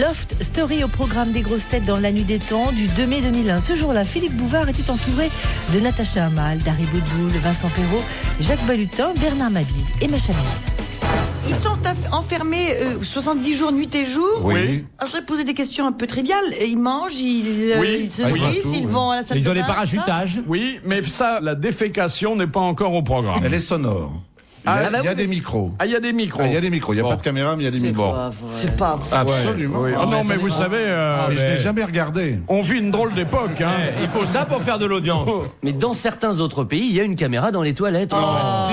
Loft Story au programme des grosses têtes dans la nuit des temps du 2 mai 2001. Ce jour-là, Philippe Bouvard était entouré de Natacha Hamel, Dari Boudboul, Vincent Perrault, Jacques Balutin, Bernard Mabille et Macha Merrill. Ils sont enfermés 70 jours, nuit et jour. Oui. Alors, je voudrais poser des questions un peu triviales. Ils mangent, ils se nourrissent, ils vont à la salle de bain. Ils ont des parachutages. Oui, mais ça, la défécation n'est pas encore au programme. Elle est sonore. Il y a des micros. Ah, il y a des micros. Il y a des micros. Il n'y a pas de caméra, mais il y a des micros. C'est pas vrai. Absolument. Oui. Ah non, mais vous savez, Mais je l'ai jamais regardé. on vit une drôle d'époque. Hein. Il faut ça pour faire de l'audience. Mais dans certains autres pays, il y a une caméra dans les toilettes. À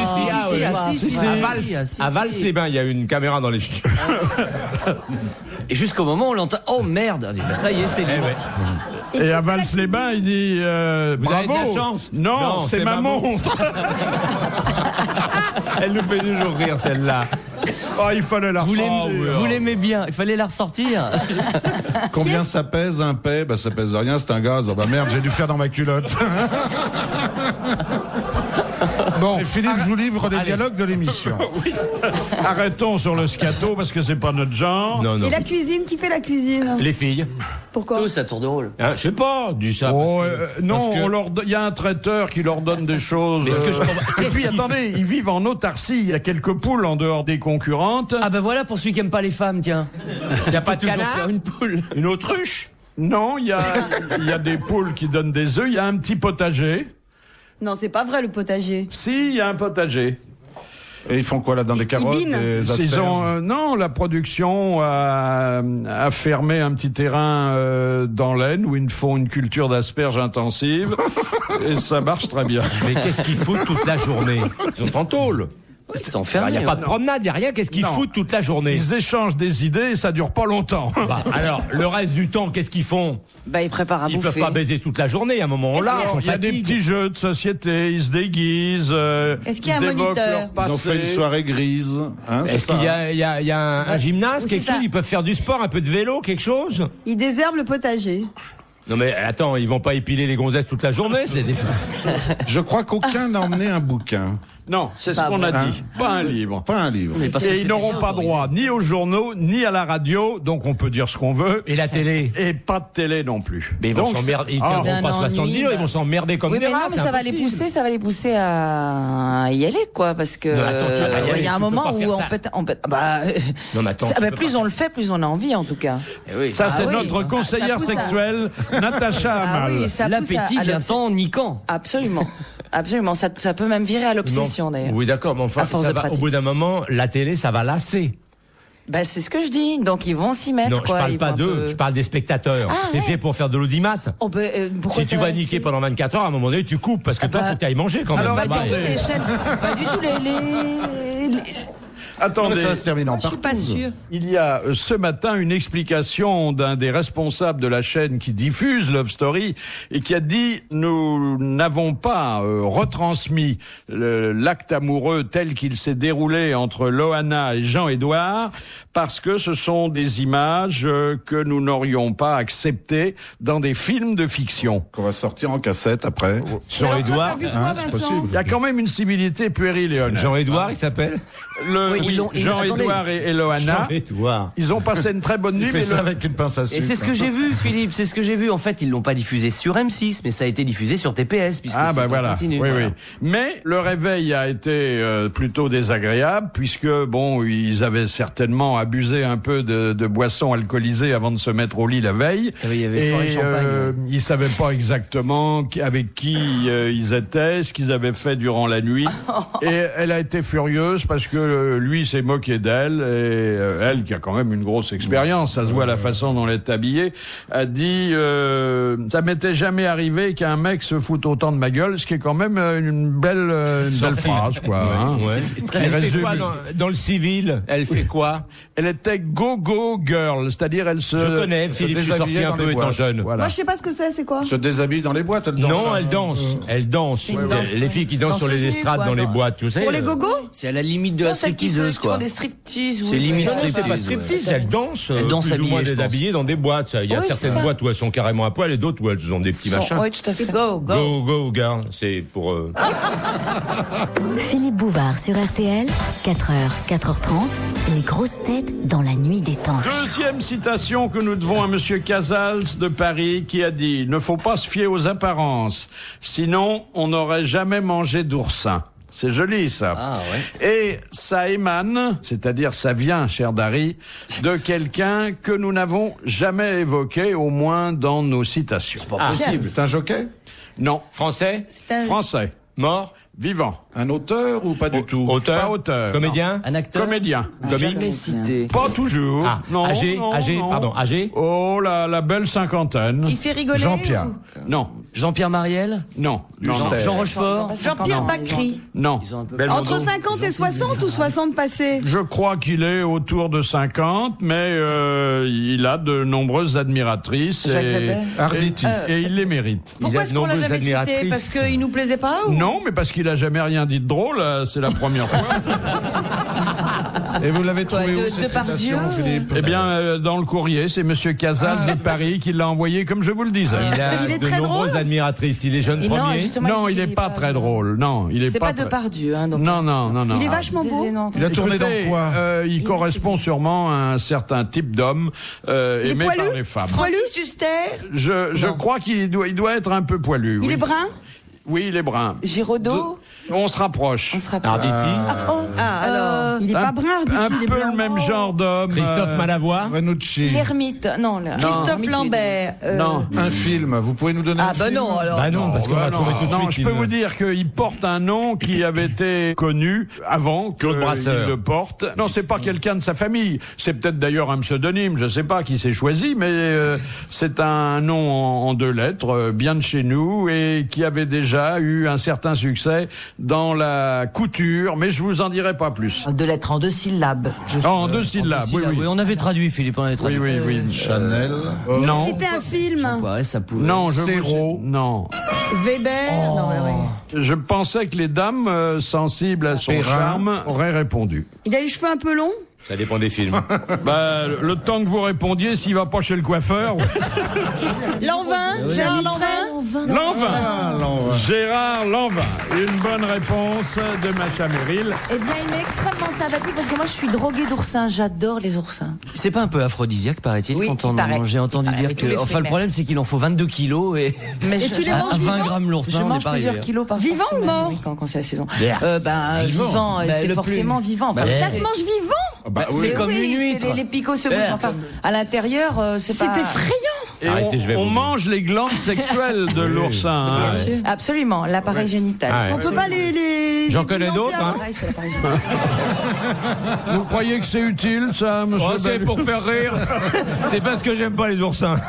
Vals-les-Bains, il y a une caméra dans les chiottes. Et jusqu'au moment où on l'entend. Oh merde! On dit, bah, ça y est, c'est lui. Et à Vals-les-Bains, il dit Vous avez bravo. de la chance. Non, c'est ma montre. Elle nous fait toujours rire, celle-là. Oh, il fallait la Vous ressortir. l'aimez bien, il fallait la ressortir. Combien ça pèse un paix? Bah, ça pèse rien, c'est un gaz. Oh, bah merde, j'ai dû faire dans ma culotte. Bon, et Philippe, je vous livre les dialogues de l'émission. Oui. Arrêtons sur le scato parce que c'est pas notre genre. Non, non. Et la cuisine, qui fait la cuisine? Les filles. Pourquoi? Tous à tour de rôle. Hein, je sais pas, dis ça. Oh, non, parce que- il y a un traiteur qui leur donne des choses. Mais ce que je comprends- Et puis attendez, ils vivent en autarcie. Il y a quelques poules en dehors des concurrentes. Ah ben voilà pour celui qui aime pas les femmes, tiens. Il n'y a pas de Toujours canard, faire une poule. une autruche. Non, il y a des poules qui donnent des œufs. Il y a un petit potager. Non, c'est pas vrai, le potager. Si, il y a un potager. Et ils font quoi là? Dans des carottes, binent. des Ils asperges? ont, non, la production a fermé un petit terrain dans l'Aisne où ils font une culture d'asperges intensive et ça marche très bien. Mais qu'est-ce qu'ils foutent toute la journée? Ils sont en tôle. Ils sont Il enfermés. n'y a pas de promenade, il n'y a rien. Qu'est-ce qu'ils Non. foutent toute la journée? Ils échangent des idées et ça dure pas longtemps. Bah, alors, le reste du temps, qu'est-ce qu'ils font? Bah, ils préparent à Ils bouffer. peuvent pas baiser toute la journée. À un moment, on l'a. Alors, il y a des petits jeux de société, ils se déguisent. Est-ce qu'il y a ils un évoquent moniteur? leur Ils passé. ont fait une soirée grise. Hein, c'est Est-ce ça, qu'il y hein. a, il y a un gymnase, Oui, quelque c'est ça. chose? Ils peuvent faire du sport, un peu de vélo, quelque chose? Ils désherbent le potager. Non mais attends, ils vont pas épiler les gonzesses toute la journée, c'est des... Je crois qu'aucun n'a emmené un bouquin. Non, c'est ce Pas qu'on a vrai. dit. Pas un livre. Pas un livre. Mais parce que Et c'est ils n'auront bien pas autorisé. droit ni aux journaux, ni à la radio, donc on peut dire ce qu'on veut. Et la télé? Et pas de télé non plus. Mais ils vont Donc, s'emmerder, ils ah, tiendront d'un pas 70 ennui, ans, ils vont s'emmerder comme Oui, des mais non, rats, mais c'est ça va les impossible. pousser à y aller, quoi, parce que Non, attends, tu vas pas y aller, il y a un tu peux moment pas où faire on peut, bah, Non, mais attends, tu peux plus pas on le fait, plus on a envie, en tout cas. Eh oui. Ça, c'est oui. notre conseillère Ça pousse à- sexuelle, Natacha Ah Hamel. oui, ça pousse L'appétit à vient l'obsession. en niquant. Absolument, absolument. Ça peut même virer à l'obsession, Non. d'ailleurs. Oui, d'accord, mais enfin, À force ça de va, au pratique. bout d'un moment, la télé, ça va lasser. Bah, c'est ce que je dis. Donc, ils vont s'y mettre, Non, quoi. je parle Ils pas vont un d'eux, peu- je parle des spectateurs. Ah, c'est ouais. fait pour faire de l'audimat. Oh, bah, pourquoi Si ça tu va vas niquer laisser pendant 24 heures, à un moment donné, tu coupes, parce que toi, bah. faut que tu ailles manger quand même. Alors, Pas du attendez. tout les chaînes, pas du tout les- Attendez. Ça se termine en Je suis pas partouze. sûre. Il y a ce matin une explication d'un des responsables de la chaîne qui diffuse Love Story et qui a dit nous n'avons pas retransmis l'acte amoureux tel qu'il s'est déroulé entre Loana et Jean-Édouard parce que ce sont des images que nous n'aurions pas acceptées dans des films de fiction. Qu'on va sortir en cassette après. Jean-Édouard, Hein, c'est possible. Il y a quand même une civilité puérile et honnête. Jean-Édouard, il s'appelle? Jean-Édouard et Loana. Jean-Édouard. Ils ont passé une très bonne nuit. Il fait mais ça le- avec une pince à sucre. Et c'est ce que j'ai vu, Philippe, c'est ce que j'ai vu. En fait, ils l'ont pas diffusé sur M6, mais ça a été diffusé sur TPS, puisque Ah c'est bah en voilà, continu. oui, Voilà. oui. Mais le réveil a été plutôt désagréable puisque bon, ils avaient certainement abusé un peu de boissons alcoolisées avant de se mettre au lit la veille. Ah oui, il y avait soirée champagne, ouais. Ils savaient pas exactement avec qui ils étaient, ce qu'ils avaient fait durant la nuit. Et elle a été furieuse parce que lui s'est moqué d'elle et elle, qui a quand même une grosse expérience, ça se voit à la façon dont elle est habillée, a dit ça m'était jamais arrivé qu'un mec se foute autant de ma gueule, ce qui est quand même une belle phrase, quoi. Hein. Ouais. Qui Elle fait résume- quoi dans le civil? Elle fait quoi? Elle était go-go girl, c'est-à-dire elle se... Je connais, Philippe, je suis sorti déshabillait un dans peu les étant boîtes. jeune. Voilà. Moi, je sais pas ce que c'est quoi? Se déshabille dans les boîtes, elle danse. Non, hein. elle danse. Elle danse. une danse, Les filles qui dansent sur les danseuse nue, estrades quoi, dans les dans- boîtes, tu sais. Pour les gogos? C'est à la limite de la Non, celle qui stripteaseuse, danseuses, qui font quoi. des striptease. C'est limite Non, c'est pas striptease. striptease, elles dansent, Elles dansent plus ou moins habillées, je pense. déshabillées dans des boîtes. Il y a Oui, certaines c'est ça. boîtes où elles sont carrément à poil et d'autres où elles ont des petits machins. Oui, tout à fait. Go, girl. C'est pour... Philippe Bouvard sur RTL, 4h, 4h30, les grosses têtes dans la nuit des temps. Deuxième citation que nous devons à Monsieur Casals de Paris qui a dit « Ne faut pas se fier aux apparences, sinon on n'aurait jamais mangé d'oursin ». C'est joli, ça. Ah, ouais. Et ça émane, c'est-à-dire ça vient, cher Dari, de quelqu'un que nous n'avons jamais évoqué, au moins dans nos citations. Pas possible. C'est un jockey? Non. Français? Français. Mort? Vivant. Un auteur ou pas du tout? Auteur? Pas auteur. Comédien? Un acteur. Comédien. Jamais cité. Pas toujours. Ah, Non, âgé? non, Âgé? non. Pardon, âgé? Oh, la belle cinquantaine. Il fait rigoler. Jean-Pierre. Non. Jean-Pierre Mariel. Non. Non, non. Jean Rochefort. Jean-Pierre Bacry. Non. Ils ont un peu... Entre 50 et 60 ou 60 passés? Je crois qu'il est autour de 50, mais il a de nombreuses admiratrices Jacques et, Weber. Arditi. et il les mérite. Pourquoi a est-ce qu'on l'a de jamais nombreuses cité? Parce admiratrices. qu'il nous plaisait pas ou... Non, mais parce qu'il a jamais rien dit de drôle, c'est la première fois. Et vous l'avez Quoi, trouvé de- où, cette Depardieu, citation, Philippe? Eh bien, dans le courrier, c'est Monsieur Casals de Paris qui l'a envoyé, comme je vous le disais. Il a Il est de très nombreuses drôle. admiratrices. Il est jeune Et non, premier. justement, Non, il est pas très drôle. Non, il est C'est pas très- Depardieu, hein, donc. Non, non, non, non. Il est vachement beau. Il a tourné Écoutez, dans quoi? Il correspond sûrement à un certain type d'homme est aimé poilu par les femmes. Francis Huster. Je crois qu'il doit être un peu poilu. Il oui. est brun. Oui, il est brun. Giraudot. On se rapproche. On se rappelle. Arditi. Alors, il est pas brun, Un Arditi, il est peu blanc. le même genre d'homme. Christophe Malavoie. Renucci. L'ermite. Non, Christophe l'ermite, Lambert. Non. Un film. Vous pouvez nous donner Ah, un bah film? non, alors. Bah non, parce qu'on va trouver tout de non, suite. je peux vous dire qu'il porte un nom qui avait été connu avant Claude Brasseur. qu'il le porte. Non, c'est pas quelqu'un de sa famille. C'est peut-être d'ailleurs un pseudonyme, je sais pas qui s'est choisi, mais c'est un nom en deux lettres, bien de chez nous, et qui avait déjà eu un certain succès dans la couture, mais je vous en dirai pas plus. De lettres en 2 syllabes. En deux syllabes, oui, oui. on avait traduit, Philippe, on avait Oui, traduit. oui, oui. Chanel. Non. C'était un film. Ouais, ça pouvait. Non, Zéro. non. Weber. Non, ouais. Je pensais que les dames sensibles à son Perrin. charme auraient répondu. Il a les cheveux un peu longs. Ça dépend des films. Bah, le temps que vous répondiez, s'il va pas chez le coiffeur. Lanvin. Gérard Lanvin. Lanvin. Gérard Lanvin. Une bonne réponse de Macha Merrill. Eh bien, il est extrêmement sympathique parce que moi, je suis droguée d'oursins. J'adore les oursins. C'est pas un peu aphrodisiaque, paraît-il, Oui, quand il on paraît. en... J'ai entendu Il paraît, dire avec tous que... les Enfin, fruits le problème, c'est qu'il en faut 22 kilos et... Mais tu les à manges 20 vivants? grammes l'oursin, Je on n'est mange pas plusieurs arrivé. kilos par Vivant semaine, ou mort? oui, quand c'est la saison. Vivant. Vivant, Bah, c'est le forcément plus- vivant. Enfin, Bah, Ça se mange vivant. Bah, oui. c'est comme une c'est huître. les picots se bougent. Enfin, à l'intérieur, c'est pas... C'est effrayant. Et Arrêtez, je vais on vous- mange les glandes sexuelles de l'oursin. hein. Bien sûr. Absolument, l'appareil génital. Ah, ouais. On peut pas les J'en connais d'autres, hein. Pareil, c'est l'appareil génital. Vous croyez que c'est utile, ça, monsieur Oh, c'est Balu pour faire rire. C'est parce que j'aime pas les oursins.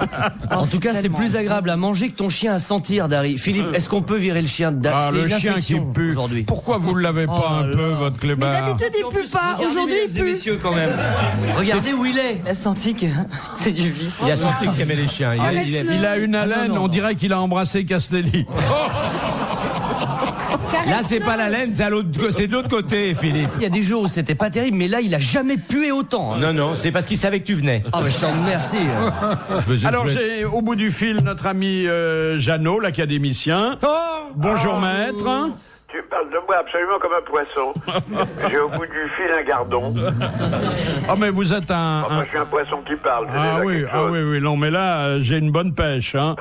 En tout cas, c'est tellement plus agréable à manger que ton chien à sentir, Dari. Philippe, est-ce qu'on peut virer le chien de Dari? Ah, C'est le une chien qui infection pue. aujourd'hui. Pourquoi vous ne l'avez pas Oh un là peu, là. votre Mais clébard d'habitude, il pue pas. Aujourd'hui, il pue. messieurs, quand même. Regardez où il est. Il a senti que c'est du vice. Il a senti qu'il aimait les chiens. Il a une haleine, on dirait qu'il a embrassé Castelli. Là, c'est pas la laine, c'est de l'autre côté, Philippe. Il y a des jours où c'était pas terrible, mais là, il a jamais pué autant. Non, non, c'est parce qu'il savait que tu venais. Ah, mais je t'en remercie. Alors, j'ai au bout du fil notre ami Jeannot, l'académicien. Bonjour, maître. Tu parles de moi absolument comme un poisson. J'ai au bout du fil un gardon. Ah, mais vous êtes Enfin, je suis un poisson qui parle. c'est Ah déjà oui, quelque ah chose. oui, oui, non, mais là, j'ai une bonne pêche. Hein.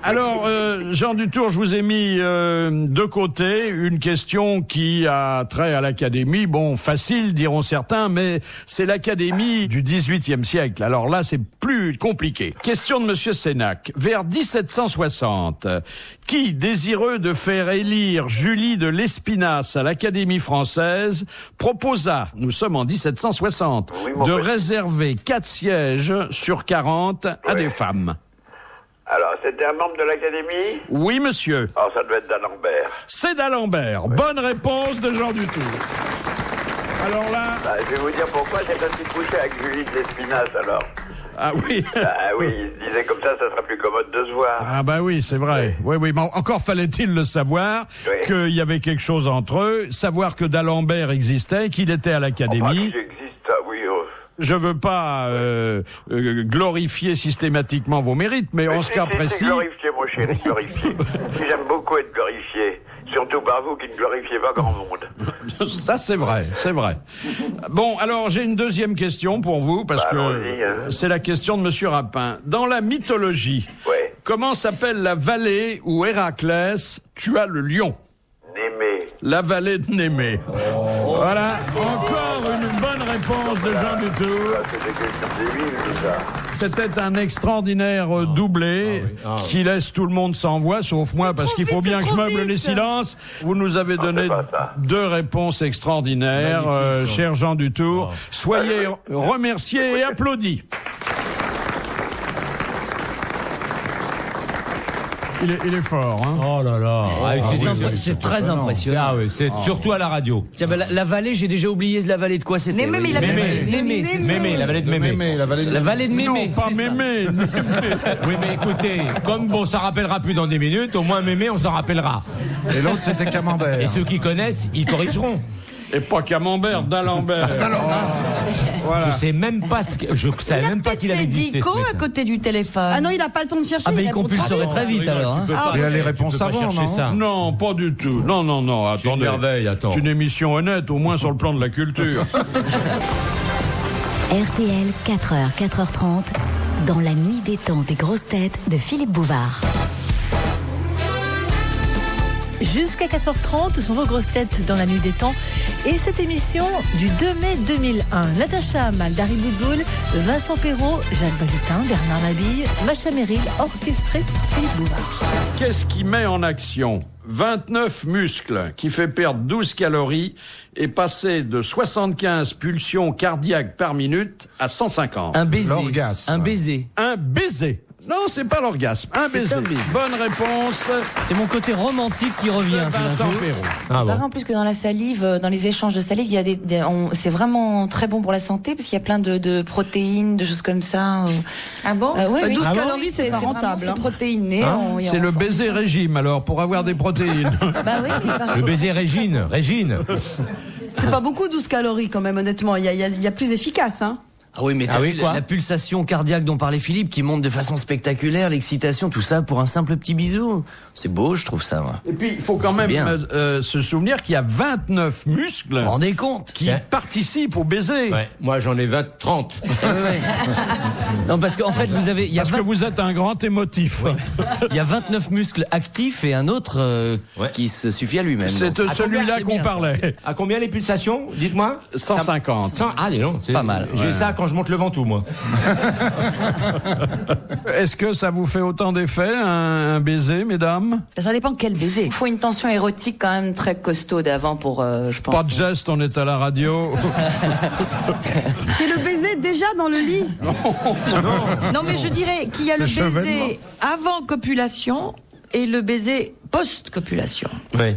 Alors, Jean Dutour, je vous ai mis de côté une question qui a trait à l'académie. Bon, facile, diront certains, mais c'est l'académie du XVIIIe siècle. Alors là, c'est plus compliqué. Question de Monsieur Sénac. Vers 1760, qui, désireux de faire élire Julie de Lespinasse à l'Académie française, proposa, nous sommes en 1760, Oui, mon de petit. réserver 4 sièges sur 40 à des femmes. Alors, c'était un membre de l'académie? Oui, monsieur. Alors, ça devait être d'Alembert. C'est d'Alembert. Bonne réponse de Jean Dutour. Alors là, Bah, je vais vous dire pourquoi. C'est parce qu'il couchait avec Julie de Lespinasse, alors. Ah oui. Ah oui, il se disait comme ça sera plus commode de se voir. Ah bah oui, c'est vrai. Oui, oui, mais encore fallait-il le savoir, qu'il y avait quelque chose entre eux, savoir que d'Alembert existait, qu'il était à l'Académie. Enfin, qu'il existe, ah oui. Je veux pas glorifier systématiquement vos mérites, mais en ce cas précis... C'est glorifié, mon chéri, glorifié. J'aime beaucoup être glorifié. Surtout par vous qui ne glorifiez pas grand monde. Ça, c'est vrai, c'est vrai. Bon, alors, j'ai une deuxième question pour vous, parce que c'est la question de Monsieur Rapin. Dans la mythologie, comment s'appelle la vallée où Héraclès tua le lion? Némée. La vallée de Némée. Voilà, encore une bonne réponse de Jean Dutour. C'était un extraordinaire doublé qui laisse tout le monde sans voix, sauf moi, parce qu'il faut bien que je meuble les silences. Vous nous avez donné 2 réponses extraordinaires, cher Jean Dutour. Soyez remerciés et applaudis. Il est fort, hein. Oh là là. C'est très impressionnant. Ah oui, c'est surtout à la radio. Tiens, bah, la vallée, j'ai déjà oublié la vallée de quoi c'était. Mémé, il a Mémé, c'est ça. Mémé, la vallée de Mémé. La vallée de Mémé. Non, pas Mémé. Oui, mais écoutez, comme bon, ça rappellera plus dans 10 minutes, au moins Mémé, on s'en rappellera. Et l'autre, c'était Camembert. Et ceux qui connaissent, ils corrigeront. Et pas Camembert, d'Alembert. Voilà. Je sais même pas je savais même pas qu'il avait existé. Dico à côté du téléphone. Ah non, il n'a pas le temps de chercher. Ah, mais il compulserait très vite alors. Hein. Il a les réponses avant, non? Non, pas du tout. Non, attendez. Une merveille, attends. C'est une émission honnête, au moins sur le plan de la culture. RTL, 4h, 4h30, dans la nuit des temps des grosses têtes de Philippe Bouvard. Jusqu'à 4h30 sont vos grosses têtes dans la nuit des temps. Et cette émission du 2 mai 2001. Natacha Hamal, Dari Boudboul, Vincent Perrault, Jacques Balutin, Bernard Mabille, Macha Merrill, orchestré par Philippe Bouvard. Qu'est-ce qui met en action 29 muscles qui fait perdre 12 calories et passer de 75 pulsions cardiaques par minute à 150? Un baiser. L'orgasme. Un baiser. Un baiser. Non, c'est pas l'orgasme. Un baiser. Bonne réponse. C'est mon côté romantique qui revient. Vincent Perrault. Il paraît en plus que dans la salive, dans les échanges de salive, il y a c'est vraiment très bon pour la santé parce qu'il y a plein de protéines, de choses comme ça. Ah bon? 12 calories, c'est pas rentable. C'est protéiné. C'est le baiser régime, alors, pour avoir des protéines. Bah oui, Le baiser Régine. C'est pas beaucoup 12 calories quand même, honnêtement. Il y a plus efficace, hein. Ah oui, mais t'as vu la pulsation cardiaque dont parlait Philippe qui monte de façon spectaculaire, l'excitation, tout ça pour un simple petit bisou. C'est beau, je trouve ça, moi. Et puis, il faut quand même se souvenir qu'il y a 29 muscles. Vous vous rendez compte? Qui participent au baiser. Ouais, moi j'en ai 30. Non, parce qu'en fait, vous avez... que vous êtes un grand émotif. Il y a 29 muscles actifs et un autre qui se suffit à lui-même. C'est celui-là qu'on parlait. À combien les pulsations? Dites-moi. 150. Allez, non, c'est pas mal. J'ai ça quand je monte le Ventoux, moi. Est-ce que ça vous fait autant d'effet, un baiser, mesdames? Ça dépend quel baiser. Il faut une tension érotique quand même très costaud d'avant pour, je pense. Pas de geste, on est à la radio. C'est le baiser déjà dans le lit. Non, mais je dirais qu'il y a le baiser avant copulation et le baiser post-copulation. Ouais.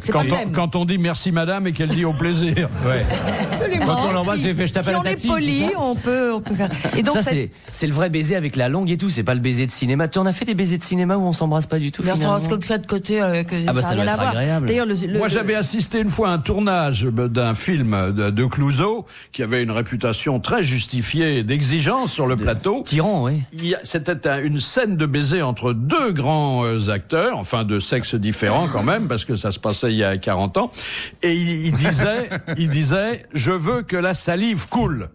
Quand on dit merci madame et qu'elle dit au plaisir. Ouais. Absolument. Quand on l'embrasse, je t'appelle si un on taxi. est poli, on peut faire. Et donc ça, c'est le vrai baiser avec la langue et tout, c'est pas le baiser de cinéma. Tu en as fait des baisers de cinéma où on s'embrasse pas du tout? Mais on finalement s'embrasse comme ça de côté. Ah bah ça doit être agréable. D'ailleurs, Moi j'avais assisté une fois à un tournage d'un film de Clouzot qui avait une réputation très justifiée d'exigence sur le plateau. Tyran, oui. C'était une scène de baiser entre 2 grands acteurs, enfin de sexes différents quand même, parce que ça se passait il y a 40 ans. Et il disait, je veux que la salive coule.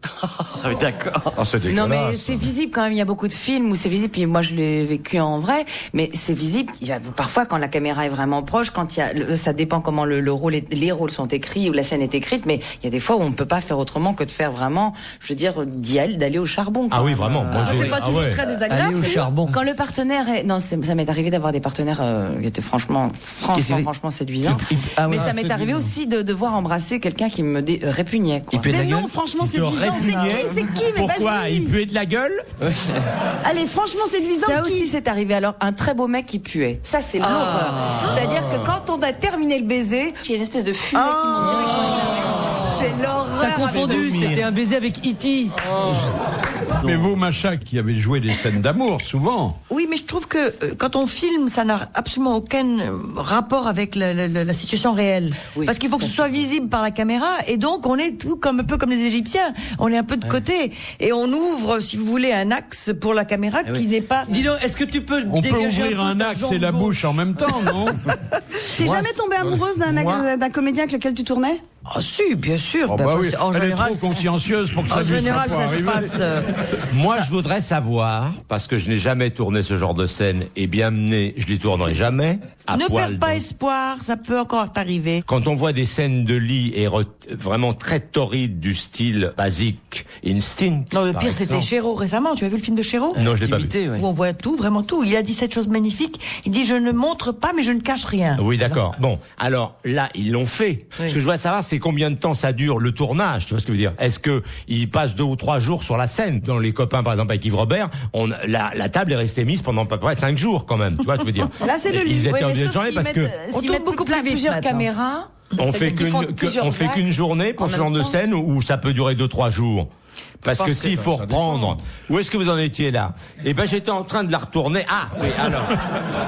D'accord. Oh, c'est dégueulasse. Non mais c'est visible quand même, il y a beaucoup de films où c'est visible, puis moi je l'ai vécu en vrai, mais c'est visible, il y a parfois quand la caméra est vraiment proche, quand il y a, ça dépend comment le rôle les rôles sont écrits ou la scène est écrite, mais il y a des fois où on ne peut pas faire autrement que de faire vraiment, je veux dire, d'aller au charbon. Ah oui, vraiment. Moi, c'est pas toujours très désagréable. Aller au charbon. Quand le partenaire est, non, ça m'est arrivé d'avoir des partenaires qui étaient franchement séduisants, mais ça m'est arrivé aussi de devoir embrasser quelqu'un qui me répugnait. Quoi. Mais non, franchement séduisant, c'est qui? Mais pourquoi? vas-y. Il puait de la gueule? Allez, franchement séduisant, Ça qui? aussi c'est arrivé. Alors un très beau mec qui puait. Ça c'est l'horreur. C'est-à-dire que quand on a terminé le baiser, il y a une espèce de fumée qui monte. C'est l'horreur. confondu, c'était un baiser avec E.T. Mais vous, Macha, qui avez joué des scènes d'amour, souvent. Oui, mais je trouve que quand on filme, ça n'a absolument aucun rapport avec la situation réelle. Oui, Parce qu'il faut que ce soit visible par la caméra, et donc on est tout un peu comme les Égyptiens. On est un peu de côté, et on ouvre, si vous voulez, un axe pour la caméra qui n'est pas... Dis donc, est-ce que tu peux On peut dégager ouvrir un peu un ta axe jambe et la gauche bouche en même temps, non? T'es jamais tombée amoureuse d'un comédien avec lequel tu tournais? Ah si, bien sûr. Oh, bah oui. En Elle général, est trop consciencieuse pour que ça en lui soit général, pas ça se arrivé. passe... Moi, je voudrais savoir, parce que je n'ai jamais tourné ce genre de scène, et bien mené, je les tournerai jamais. À Ne poil, perds pas donc. espoir, ça peut encore t'arriver. Quand on voit des scènes de lit vraiment très torrides du style Basic Instinct. Non, le par pire, c'était exemple. Chéreau récemment. Tu as vu le film de Chéreau? Non, je l'ai pas vu. Intimité, ouais. Où on voit tout, vraiment tout. Il a dit cette chose magnifique. Il dit, je ne montre pas, mais je ne cache rien. Oui, d'accord. Bon, alors là, ils l'ont fait. Oui. Ce que je voudrais savoir, c'est combien de temps ça dure le tournage. Tu vois ce que je veux dire? Est-ce que ils passent 2 ou 3 jours sur la scène? Dans Les Copains, par exemple, avec Yves Robert, la table est restée mise pendant à peu près 5 jours quand même. Tu vois ce que je veux dire? Là, c'est le lit. Ils étaient Oui, mais obligés de sauf changer s'ils parce que mettent- On s'ils tourne mettent beaucoup plus vite plusieurs maintenant. caméras. on fait c'est-à-dire qu'ils font plusieurs qu'une axes journée pour en ce genre même de temps. scène ou ça peut durer 2-3 jours? Parce que s'il faut reprendre, où est-ce que vous en étiez là? Eh ben, j'étais en train de la retourner. Ah, oui, alors.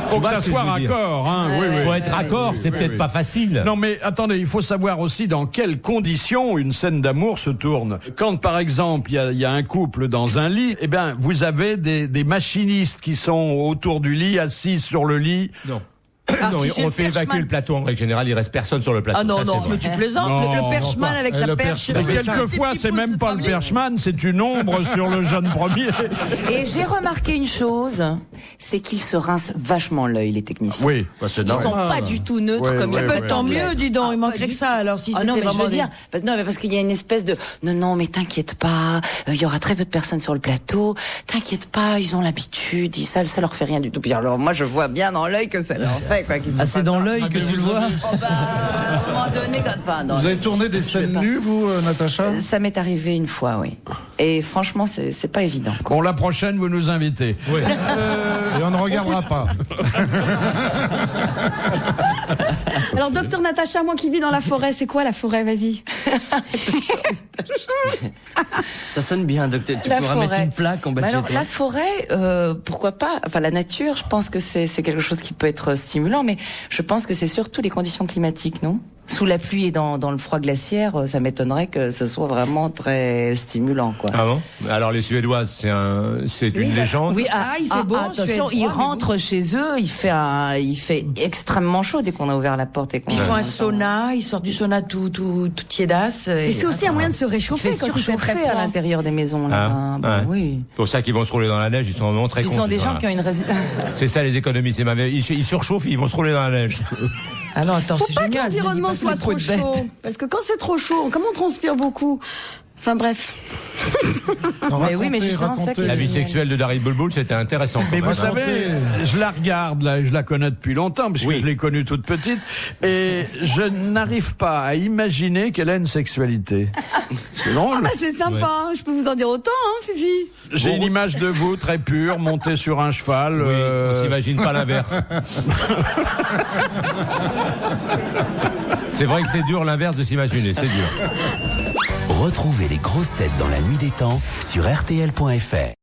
Faut que vois ça ce que soit je veux dire. raccord, hein. Oui, oui. Faut être raccord, c'est peut-être pas facile. Non, mais attendez, il faut savoir aussi dans quelles conditions une scène d'amour se tourne. Quand, par exemple, il y a un couple dans un lit, eh ben, vous avez des machinistes qui sont autour du lit, assis sur le lit. Non. Ah, non, si, c'est on le fait perchman. évacuer le plateau en règle générale, il reste personne sur le plateau. Ah non, Ça, non, c'est mais vrai. tu plaisantes. Non, le perchman non, avec pas. sa Le perche. perchman. Mais quelquefois, c'est même pas le perchman, c'est une ombre sur le jeune premier. Et j'ai remarqué une chose, c'est qu'ils se rincent vachement l'œil, les techniciens. Oui. Ils sont pas du tout neutres Ouais, comme ouais, les ouais. potes Tant anglais. mieux, dis donc, il pas manquerait du que ça. tout. Alors, si Ah non, c'était mais je vraiment veux dire, non, mais parce qu'il y a une espèce de, non, mais t'inquiète pas, il y aura très peu de personnes sur le plateau, t'inquiète pas, ils ont l'habitude, ça leur fait rien du tout. Puis alors, moi, je vois bien dans l'œil que ça leur fait, quoi. Ah, c'est dans l'œil que tu le vois? Oh bah, à un moment donné, Vous avez tourné des scènes nues, vous, Natacha? Ça m'est arrivé une fois, oui. Et franchement, c'est pas évident. Bon, la prochaine, vous nous invitez. Oui. Et on ne regardera pas. Alors, docteur Natacha, moi qui vis dans la forêt, c'est quoi la forêt? Vas-y. Ça sonne bien, docteur. Tu La pourras mettre forêt. une plaque en bas de Bah chez alors, toi. la forêt, pourquoi pas? Enfin, la nature, je pense que c'est quelque chose qui peut être stimulant, mais je pense que c'est surtout les conditions climatiques, non? Sous la pluie et dans le froid glaciaire, ça m'étonnerait que ce soit vraiment très stimulant, quoi. Ah bon? Alors les Suédoises, c'est une légende. Oui, il fait beau, attention, Suède, ils froid, mais rentrent chez eux, il fait extrêmement chaud dès qu'on a ouvert la porte et qu'on Ils font un sauna, ils sortent du sauna tout tiédasse. Et c'est aussi un moyen de se Il réchauffer fait quand il fait très surchauffer à froid. l'intérieur des maisons, là. Ah, Bah ouais. oui. Pour ça qu'ils vont se rouler dans la neige, ils sont vraiment très Ils cons. sont ces des gens gens-là. qui ont une résidence. C'est ça les économies, ils surchauffent et ils vont se rouler dans la neige. Ah non, attends, Faut c'est pas que génial. je me dis l'environnement pas que soit les trop peaux de bête. chaud. Parce que quand c'est trop chaud, comme on transpire beaucoup. Enfin bref. Mais oui, mais justement, c'est ça qui est La vie génial. sexuelle de Daryl Bulbul, c'était intéressant. Mais quand vous même. savez, je la regarde, là, je la connais depuis longtemps, puisque Oui. je l'ai connue toute petite, et je n'arrive pas à imaginer qu'elle a une sexualité. C'est drôle. Bah c'est sympa, je peux vous en dire autant, hein, Fifi. J'ai une image de vous très pure, montée sur un cheval. Oui, on s'imagine pas l'inverse. C'est vrai que c'est dur l'inverse de s'imaginer, c'est dur. Retrouvez les grosses têtes dans la nuit des temps sur RTL.fr.